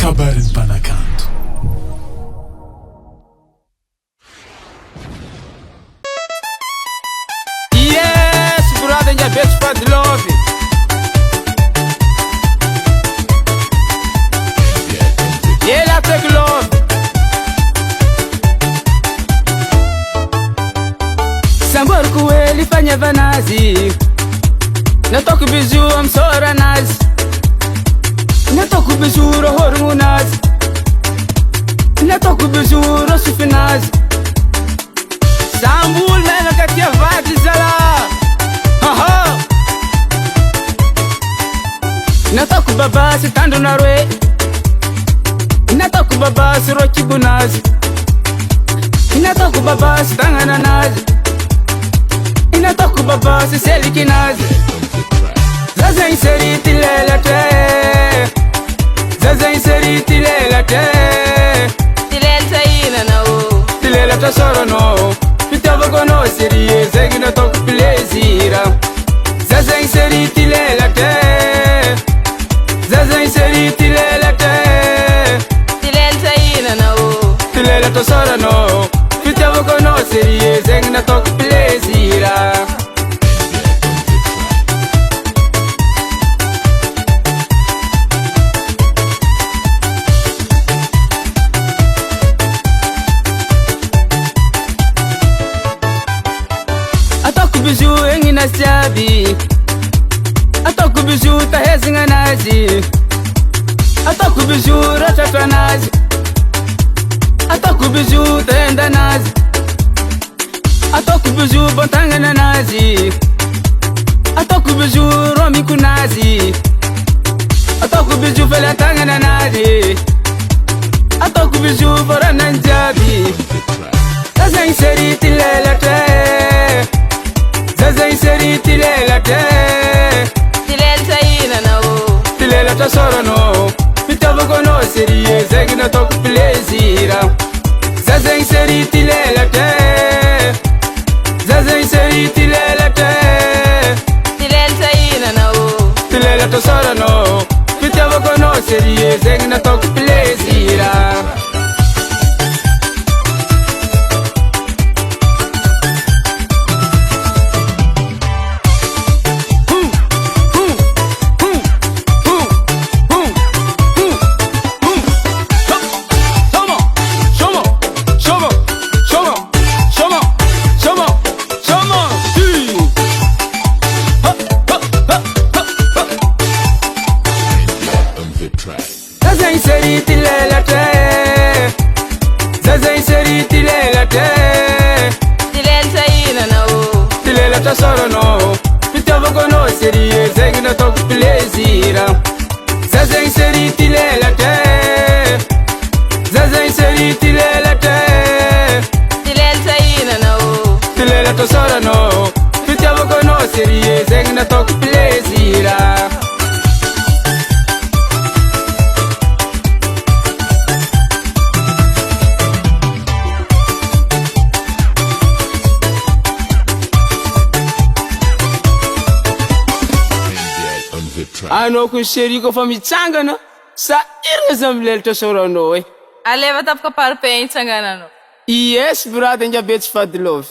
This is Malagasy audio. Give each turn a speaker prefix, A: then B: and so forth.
A: kabarin'ny mpanakanto.
B: Yes, brother, já vê para de love. Ele até love. Sambor com ele fanya vanazi. Não toco bizu, am sora nazi. Não toco bizu, hormonazi. Não toco bizu, sufinazi. Sambul mena katia vadi zala. Haha. Não toco babasi tando na rue. Não toco babasi roki bunazi. Não toco babasi tangana nazi. Não toco babasi seliki nazi. Zaza inseriti lela te. Zaza inseriti lela te.
C: Tilel saina na o.
B: Tilela ta soro no. Pitava conoscere, segui no toco plesira. Zaza inseriti lela te. Zaza inseriti lela te.
C: Tilel saina na o.
B: Tilela ta soro no. Pitava conoscere, segui no toco plesira. Bizu engina siabi. Atoku bizu tahezinga nazi. Atoku bizu ratata nazi. Atoku bizu tenda nazi. Atoku bizu bontanga na nazi. Atoku bizu romi kunazi. Atoku bizu felatanga na nazi. Atoku bizu borana njabi. Zaza inseriti lela te. Zaza inseriti lela te.
C: Tilel saina na o.
B: Tilela ta soro no. Pitava conoscere, segui no toco plesira. Zaza inseriti lela te. Zaza inseriti lela te.
C: Tilel saina na o.
B: Tilela ta soro no. Pitava conoscere, segui no toco plesira. Zaza inseriti lela te. Zaza inseriti lela te.
C: Tilel saina na o.
B: Tilela ta soro no. Pitava conoscere, segui no toco plesira. Zaza inseriti lela te. Zaza inseriti lela te.
C: Tilel saina na o.
B: Tilela ta soro no. Pitava conoscere, segui no toco plesira. Anao kun chéri ko fa mitsangana sa irina zamilelitra soranao e.
C: Aleva tapaka parpeny tsangana no.
B: Yes, brother, inga betsy fady love.